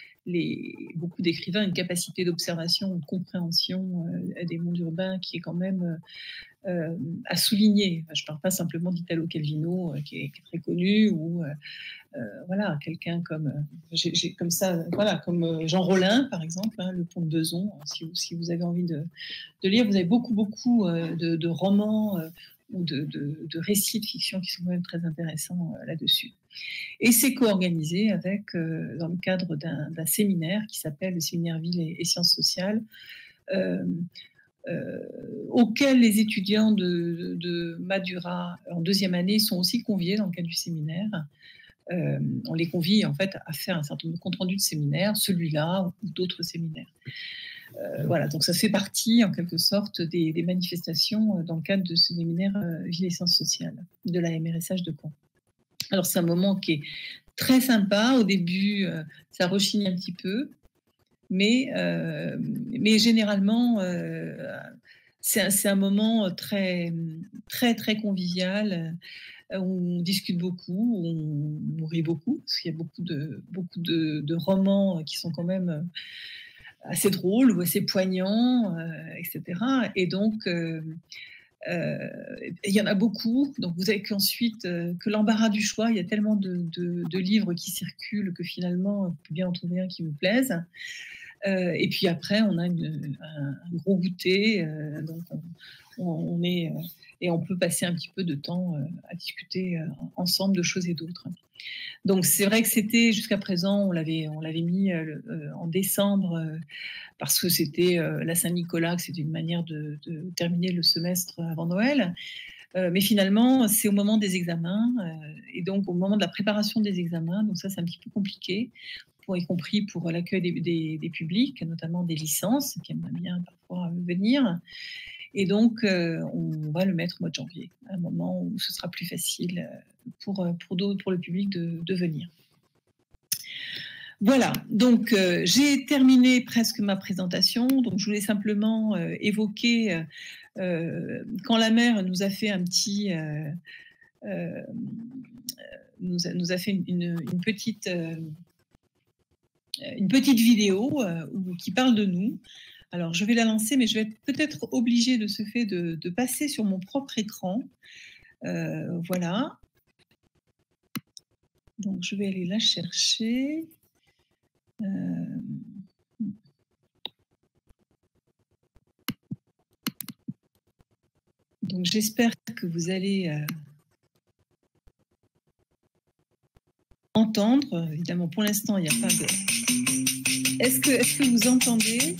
beaucoup d'écrivains ont une capacité d'observation, de compréhension des mondes urbains qui est quand même à souligner. Je ne parle pas simplement d'Italo Calvino, qui est très connu, ou voilà, quelqu'un comme Jean Rollin, par exemple, hein, Le Pont de Beson. Si vous avez envie de lire, vous avez beaucoup de romans ou de récits de fiction qui sont quand même très intéressants là-dessus. Et c'est co-organisé dans le cadre d'un séminaire qui s'appelle le séminaire Ville et Sciences sociales, auquel les étudiants de Madura en 2e année sont aussi conviés dans le cadre du séminaire. On les convie en fait à faire un certain nombre de comptes rendus de séminaires, celui-là ou d'autres séminaires. Voilà, donc ça fait partie en quelque sorte des manifestations dans le cadre de ce séminaire Ville et Sciences sociales de la MRSH de Caen. Alors c'est un moment qui est très sympa. Au début, ça rechigne un petit peu, mais généralement, c'est un moment très, très, très convivial, où on discute beaucoup, où on rit beaucoup, parce qu'il y a beaucoup de romans qui sont quand même assez drôles ou assez poignants, etc. Et donc, il y en a beaucoup, donc vous avez qu'ensuite que l'embarras du choix. Il y a tellement de livres qui circulent que finalement, vous pouvez bien en trouver un qui vous plaise. Et puis après, on a un gros goûter, donc on est et on peut passer un petit peu de temps à discuter ensemble de choses et d'autres. Donc c'est vrai que c'était jusqu'à présent, on l'avait mis en décembre parce que c'était la Saint-Nicolas, que c'était une manière de terminer le semestre avant Noël. Mais finalement, c'est au moment des examens et donc au moment de la préparation des examens. Donc ça, c'est un petit peu compliqué, y compris pour l'accueil des publics, notamment des licences qui aimeraient bien parfois venir. Et donc, on va le mettre au mois de janvier, à un moment où ce sera plus facile pour le public de venir. Voilà, donc j'ai terminé presque ma présentation. Donc je voulais simplement évoquer quand la mère nous a fait un petit, nous a fait une petite vidéo qui parle de nous. Alors je vais la lancer, mais je vais être peut-être obligée de ce fait de passer sur mon propre écran. Voilà. Donc je vais aller la chercher. Donc j'espère que vous allez entendre. Évidemment, pour l'instant, il n'y a pas de... Est-ce que vous entendez ?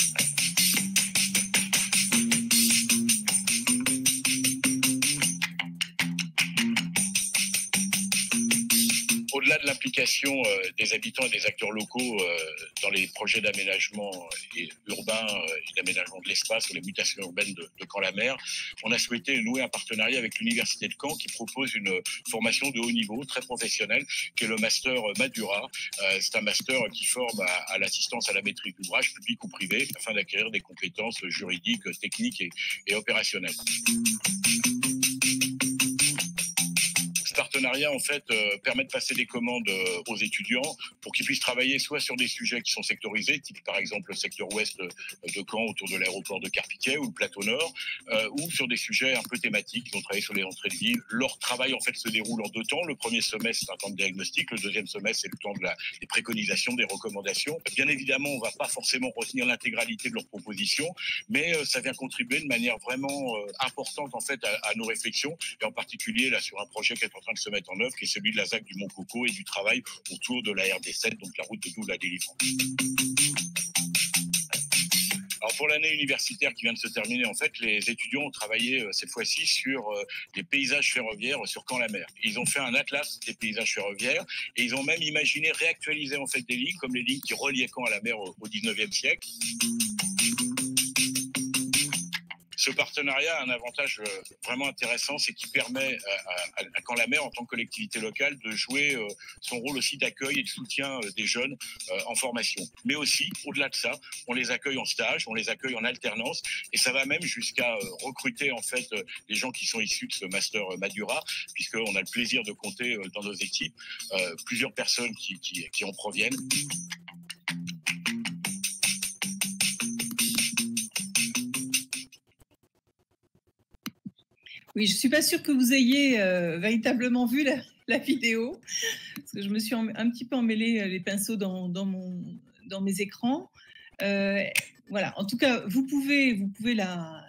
Au-delà de l'implication des habitants et des acteurs locaux dans les projets d'aménagement urbain et d'aménagement de l'espace ou les mutations urbaines de Caen-la-Mer, on a souhaité nouer un partenariat avec l'Université de Caen qui propose une formation de haut niveau, très professionnelle, qui est le master Madura. C'est un master qui forme à l'assistance à la maîtrise d'ouvrage, public ou privé, afin d'acquérir des compétences juridiques, techniques et opérationnelles. Partenariat en fait permet de passer des commandes aux étudiants pour qu'ils puissent travailler soit sur des sujets qui sont sectorisés, type par exemple le secteur ouest de Caen autour de l'aéroport de Carpiquet ou le plateau nord, ou sur des sujets un peu thématiques. Ils ont travaillé sur les entrées de ville. Leur travail en fait se déroule en 2 temps. Le premier semestre c'est un temps de diagnostic, le deuxième semestre c'est le temps des préconisations, des recommandations. Bien évidemment, on ne va pas forcément retenir l'intégralité de leurs propositions, mais ça vient contribuer de manière vraiment importante en fait à nos réflexions, et en particulier là sur un projet qui est en train de se mettre en œuvre, qui est celui de la ZAC du Mont Coco et du travail autour de la RD7, donc la route de Douai la délivrance. Alors pour l'année universitaire qui vient de se terminer, en fait, les étudiants ont travaillé cette fois-ci sur des paysages ferroviaires sur Caen-la-Mer. Ils ont fait un atlas des paysages ferroviaires et ils ont même imaginé réactualiser en fait des lignes comme les lignes qui reliaient Caen à la mer au 19e siècle. Ce partenariat a un avantage vraiment intéressant, c'est qu'il permet à Caen-la-Mer, en tant que collectivité locale, de jouer son rôle aussi d'accueil et de soutien des jeunes en formation. Mais aussi, au-delà de ça, on les accueille en stage, on les accueille en alternance, et ça va même jusqu'à recruter en fait les gens qui sont issus de ce master Madura, puisqu'on a le plaisir de compter dans nos équipes plusieurs personnes qui en proviennent. Oui, je ne suis pas sûre que vous ayez véritablement vu la vidéo, parce que je me suis un petit peu emmêlé les pinceaux dans mes écrans. Voilà, en tout cas, vous pouvez la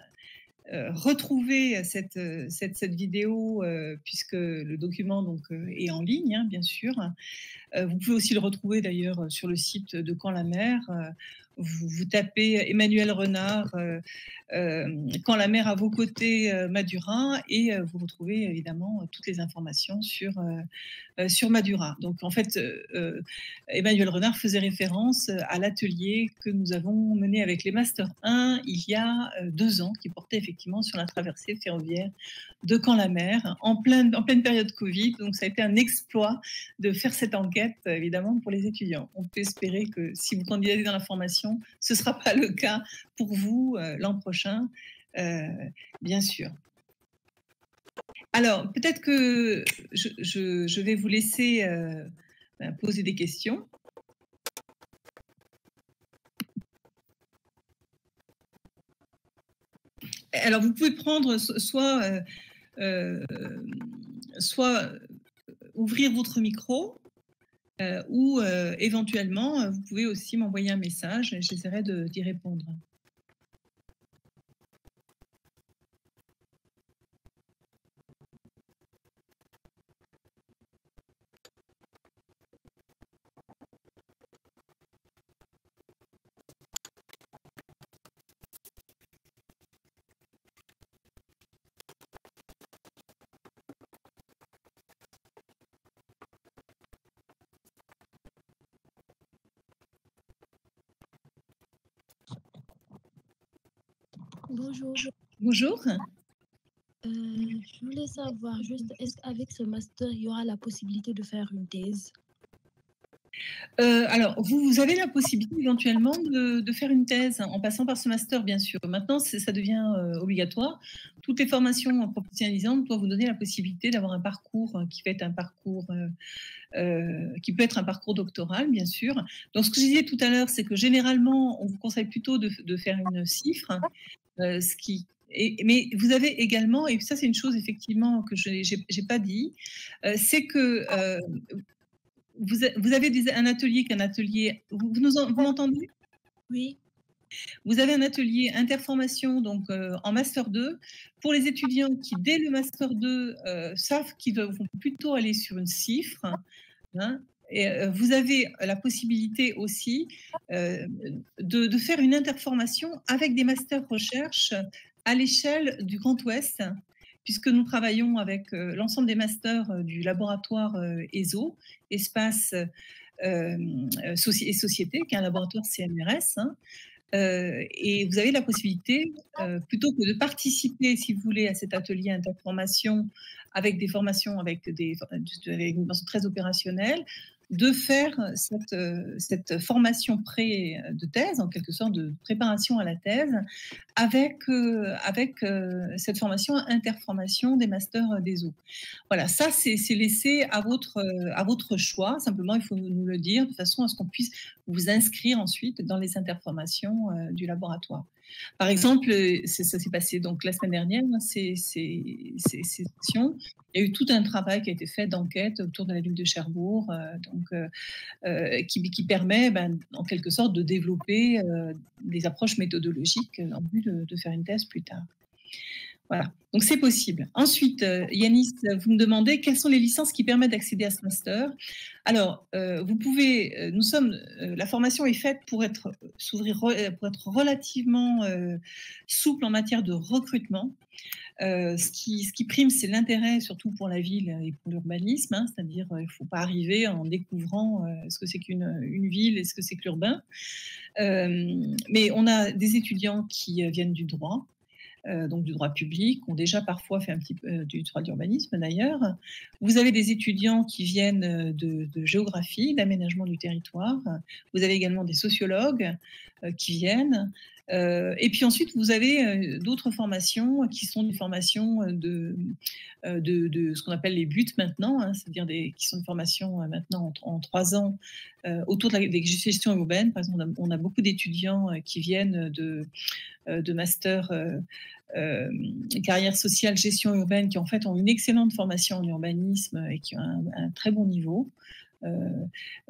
retrouver cette vidéo puisque le document donc, est en ligne, hein, bien sûr. Vous pouvez aussi le retrouver d'ailleurs sur le site de Caen-la-Mer. Vous tapez Emmanuel Renard, Quand la mer à vos côtés, Madura, et vous retrouvez évidemment toutes les informations sur Madura. Donc en fait, Emmanuel Renard faisait référence à l'atelier que nous avons mené avec les Master 1 il y a 2 ans, qui portait effectivement sur la traversée ferroviaire de Caen-la-Mer en pleine période Covid. Donc ça a été un exploit de faire cette enquête, évidemment, pour les étudiants. On peut espérer que si vous candidatez dans la formation, ce ne sera pas le cas pour vous l'an prochain, bien sûr. Alors, peut-être que je vais vous laisser poser des questions. Alors, vous pouvez prendre soit ouvrir votre micro, ou éventuellement, vous pouvez aussi m'envoyer un message et j'essaierai d'y répondre. Bonjour. Bonjour. Je voulais savoir juste, est-ce qu'avec ce master, il y aura la possibilité de faire une thèse? Alors, vous avez la possibilité éventuellement de faire une thèse en passant par ce master, bien sûr. Maintenant, ça devient obligatoire. Toutes les formations professionnalisantes doivent vous donner la possibilité d'avoir un parcours qui peut être un parcours qui peut être un parcours doctoral, bien sûr. Donc, ce que je disais tout à l'heure, c'est que généralement, on vous conseille plutôt de faire une cifre, mais vous avez également, et ça c'est une chose effectivement que je n'ai pas dit, c'est que vous avez un atelier, vous m'entendez? Oui. Vous avez un atelier interformation donc en master 2 pour les étudiants qui dès le master 2 savent qu'ils vont plutôt aller sur une cifre, hein, et vous avez la possibilité aussi de faire une interformation avec des masters recherche à l'échelle du Grand Ouest, puisque nous travaillons avec l'ensemble des masters du laboratoire ESO, Espace et Société, qui est un laboratoire CNRS. Hein, et vous avez la possibilité, plutôt que de participer, si vous voulez, à cet atelier interformation avec des formations, avec une dimension très opérationnelle, de faire cette formation de thèse, en quelque sorte de préparation à la thèse, avec cette formation interformation des masters des eaux. Voilà, ça c'est laissé à votre choix. Simplement, il faut nous le dire de façon à ce qu'on puisse vous inscrire ensuite dans les interformations du laboratoire. Par exemple, ça s'est passé donc la semaine dernière, ces sessions. Il y a eu tout un travail qui a été fait d'enquête autour de la ville de Cherbourg, qui permet en quelque sorte de développer des approches méthodologiques en vue de faire une thèse plus tard. Voilà, donc c'est possible. Ensuite, Yanis, vous me demandez quelles sont les licences qui permettent d'accéder à ce master. Alors, vous pouvez, la formation est faite pour être relativement souple en matière de recrutement. Ce qui prime, c'est l'intérêt, surtout pour la ville et pour l'urbanisme, hein, c'est-à-dire il ne faut pas arriver en découvrant ce que c'est qu'une ville et ce que c'est que l'urbain. Mais on a des étudiants qui viennent du droit, donc du droit public, ont déjà parfois fait un petit peu du droit de l'urbanisme d'ailleurs. Vous avez des étudiants qui viennent de géographie, d'aménagement du territoire. Vous avez également des sociologues qui viennent. Et puis ensuite, vous avez d'autres formations qui sont des formations de ce qu'on appelle les buts maintenant, hein, c'est-à-dire qui sont des formations maintenant en 3 ans autour des gestions urbaines. Par exemple, on a beaucoup d'étudiants qui viennent de master carrière sociale, gestion urbaine, qui en fait ont une excellente formation en urbanisme et qui ont un très bon niveau.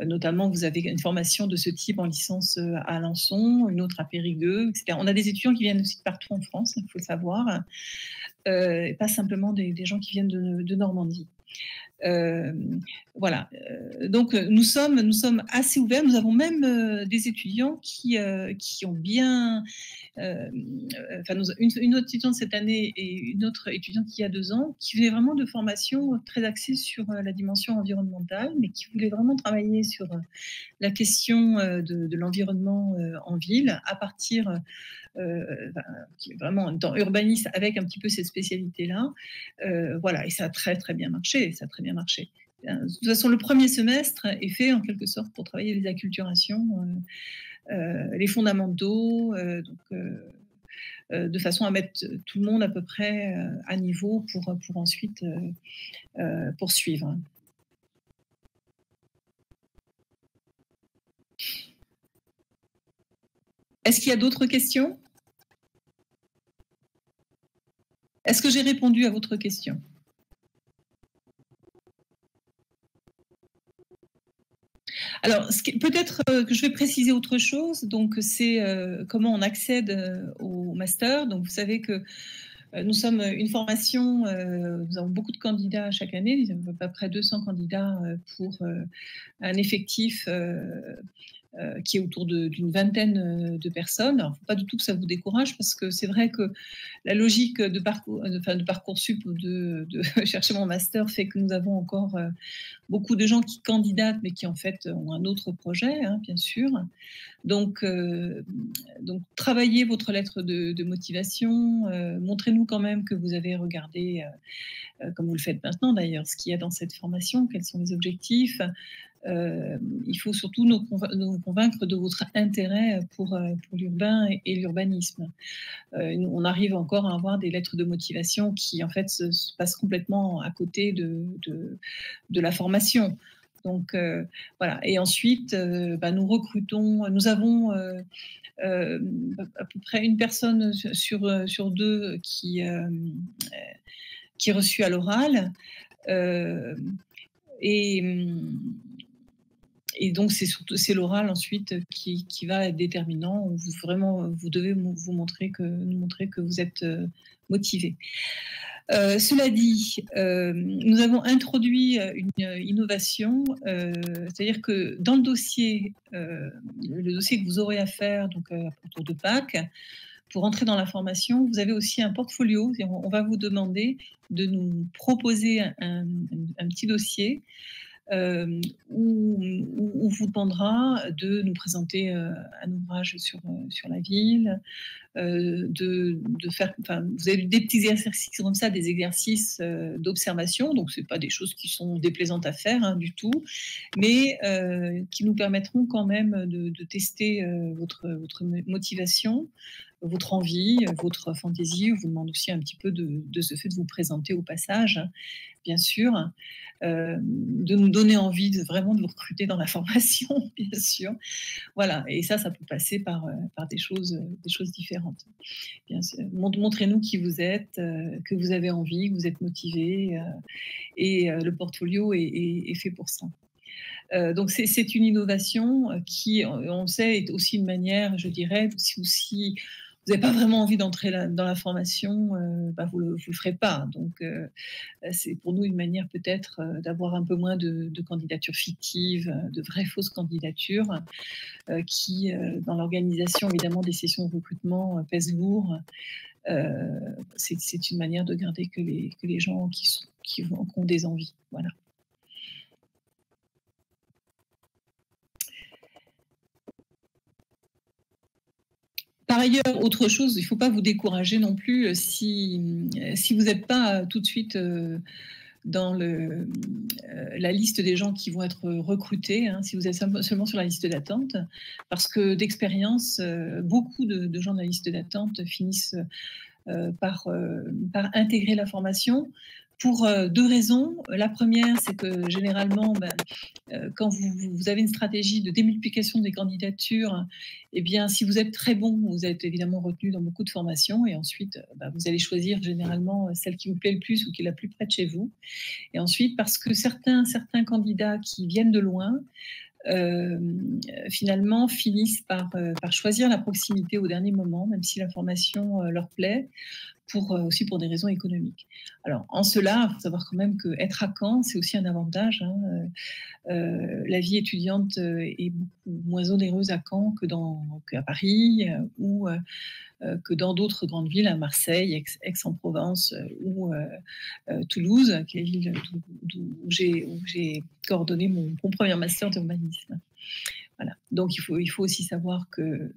Notamment, vous avez une formation de ce type en licence à Alençon, une autre à Périgueux, etc. On a des étudiants qui viennent aussi de partout en France, il faut le savoir, et pas simplement des gens qui viennent de Normandie. Voilà. Donc nous sommes assez ouverts. Nous avons même des étudiants qui ont bien, une autre étudiante cette année et une autre étudiante il y a 2 ans, qui venaient vraiment de formations très axées sur la dimension environnementale, mais qui voulaient vraiment travailler sur la question de l'environnement en ville à partir vraiment dans urbanisme avec un petit peu cette spécialité-là. Voilà, et ça a très très bien marché. Ça a très bien marché. De toute façon, le premier semestre est fait en quelque sorte pour travailler les acculturations, les fondamentaux, de façon à mettre tout le monde à peu près à niveau pour ensuite poursuivre. Est-ce qu'il y a d'autres questions? Est-ce que j'ai répondu à votre question? Alors, peut-être que je vais préciser autre chose. Donc, c'est comment on accède au master. Donc, vous savez que nous sommes une formation, nous avons beaucoup de candidats chaque année, il y a à peu près 200 candidats pour un effectif qui est autour d'une vingtaine de personnes. Alors, il ne faut pas du tout que ça vous décourage, parce que c'est vrai que la logique de Parcoursup ou de chercher mon master fait que nous avons encore beaucoup de gens qui candidatent, mais qui en fait ont un autre projet, hein, bien sûr. Donc, travaillez votre lettre de motivation, montrez-nous quand même que vous avez regardé, comme vous le faites maintenant d'ailleurs, ce qu'il y a dans cette formation, quels sont les objectifs. Il faut surtout nous convaincre de votre intérêt pour l'urbain et l'urbanisme. On arrive encore à avoir des lettres de motivation qui en fait se passent complètement à côté de la formation. Donc voilà. Et ensuite, nous recrutons, nous avons à peu près une personne sur deux qui est reçue à l'oral. Et donc, c'est l'oral ensuite qui va être déterminant. Vous devez nous montrer que vous êtes motivé. Cela dit, nous avons introduit une innovation, c'est-à-dire que dans le dossier que vous aurez à faire donc, autour de Pâques, pour entrer dans la formation, vous avez aussi un portfolio. On va vous demander de nous proposer un petit dossier où on vous demandera de nous présenter un ouvrage sur la ville, de faire, vous avez des petits exercices comme ça, des exercices d'observation, donc ce n'est pas des choses qui sont déplaisantes à faire hein, du tout, mais qui nous permettront quand même de tester votre motivation, votre envie, votre fantaisie. On vous demande aussi un petit peu de ce fait de vous présenter au passage, bien sûr, de nous donner envie vraiment de vous recruter dans la formation, bien sûr. Voilà, et ça peut passer par des choses différentes. Montrez-nous qui vous êtes, que vous avez envie, que vous êtes motivé, et le portfolio est fait pour ça. Donc c'est une innovation qui, on sait, est aussi une manière, je dirais, si vous n'avez pas vraiment envie d'entrer dans la formation, vous le ferez pas. Donc, c'est pour nous une manière peut-être d'avoir un peu moins de candidatures fictives, de vraies fausses candidatures, qui, dans l'organisation évidemment des sessions de recrutement, pèsent lourd. C'est une manière de garder que les gens qui ont des envies. Voilà. Par ailleurs, autre chose, il ne faut pas vous décourager non plus si vous n'êtes pas tout de suite dans la liste des gens qui vont être recrutés, hein, si vous êtes seulement sur la liste d'attente, parce que d'expérience, beaucoup de gens de la liste d'attente finissent par intégrer la formation pour deux raisons. La première, c'est que généralement, quand vous avez une stratégie de démultiplication des candidatures, eh bien, si vous êtes très bon, vous êtes évidemment retenu dans beaucoup de formations, et ensuite, vous allez choisir généralement celle qui vous plaît le plus ou qui est la plus près de chez vous. Et ensuite, parce que certains candidats qui viennent de loin, finalement finissent par choisir la proximité au dernier moment, même si la formation leur plaît, aussi pour des raisons économiques. Alors, en cela, il faut savoir quand même qu'être à Caen, c'est aussi un avantage. Hein. La vie étudiante est beaucoup moins onéreuse à Caen qu'à Paris ou que dans d'autres grandes villes, à Marseille, Aix-en-Provence ou Toulouse, qui est la ville où j'ai coordonné mon premier master d'urbanisme. Voilà. Donc, il faut aussi savoir que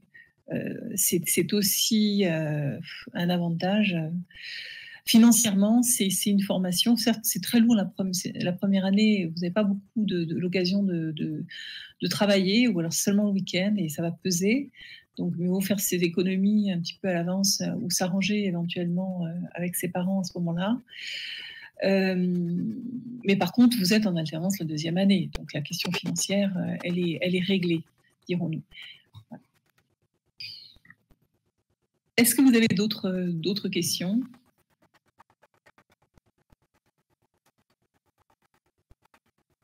c'est aussi un avantage. Financièrement, c'est une formation. Certes, c'est très lourd la première année. Vous n'avez pas beaucoup de l'occasion de travailler, ou alors seulement le week-end, et ça va peser. Donc, mieux vaut faire ses économies un petit peu à l'avance ou s'arranger éventuellement avec ses parents à ce moment-là. Mais par contre, vous êtes en alternance la deuxième année. Donc, la question financière, elle est réglée, dirons-nous. Voilà. Est-ce que vous avez d'autres questions ?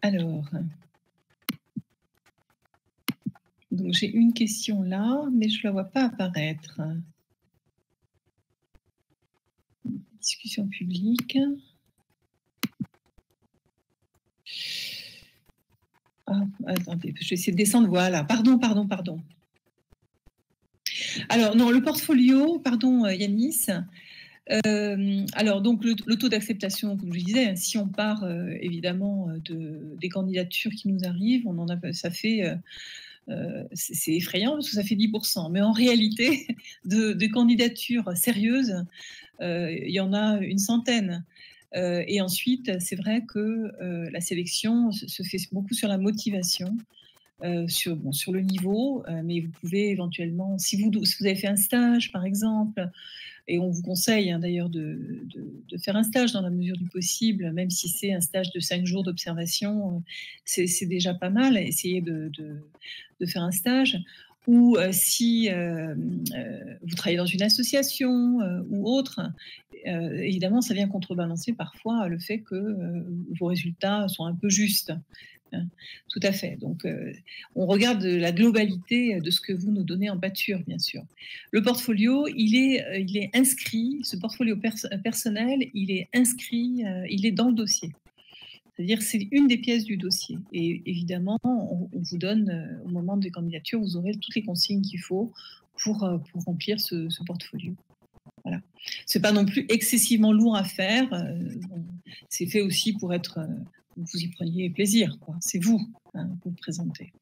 Alors, donc j'ai une question là, mais je ne la vois pas apparaître. Discussion publique. attendez, je vais essayer de descendre. Voilà, pardon. Alors, non, le portfolio, pardon, Yanis. Alors, donc, le taux d'acceptation, comme je disais, si on part évidemment des candidatures qui nous arrivent, ça fait, c'est effrayant parce que ça fait 10%. Mais en réalité, de candidatures sérieuses, il y en a une centaine. Et ensuite, c'est vrai que la sélection se fait beaucoup sur la motivation. Sur le niveau, mais vous pouvez éventuellement, si vous avez fait un stage par exemple, et on vous conseille d'ailleurs de faire un stage dans la mesure du possible, même si c'est un stage de 5 jours d'observation, c'est déjà pas mal. Essayez de faire un stage. Ou si vous travaillez dans une association ou autre, évidemment, ça vient contrebalancer parfois le fait que vos résultats sont un peu justes. Tout à fait. Donc, on regarde la globalité de ce que vous nous donnez en pâture, bien sûr. Le portfolio, il est inscrit, ce portfolio personnel, il est inscrit, il est dans le dossier. C'est-à-dire c'est une des pièces du dossier. Et évidemment, on vous donne, au moment des candidatures, vous aurez toutes les consignes qu'il faut pour remplir ce portfolio. Voilà. Ce n'est pas non plus excessivement lourd à faire. C'est fait aussi pour être... vous y preniez plaisir, quoi. C'est vous, vous présentez.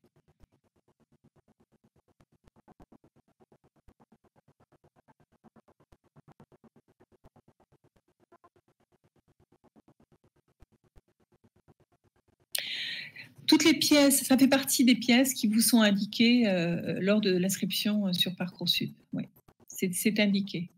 Toutes les pièces, ça fait partie des pièces qui vous sont indiquées lors de l'inscription sur Parcoursup. Oui, c'est indiqué.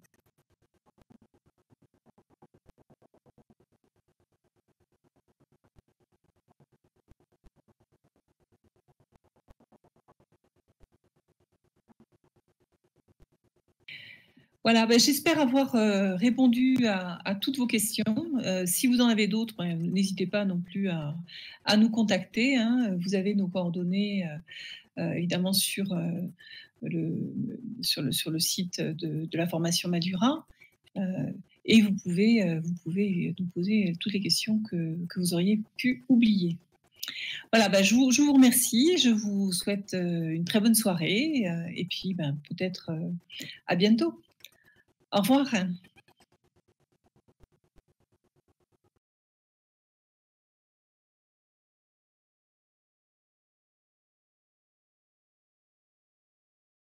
Voilà, ben, j'espère avoir répondu à toutes vos questions. Si vous en avez d'autres, n'hésitez pas non plus à nous contacter. Hein. Vous avez nos coordonnées évidemment sur le site de la formation Madura. Et vous pouvez nous poser toutes les questions que vous auriez pu oublier. Voilà, ben, je vous remercie. Je vous souhaite une très bonne soirée et puis ben, peut-être à bientôt. Au revoir.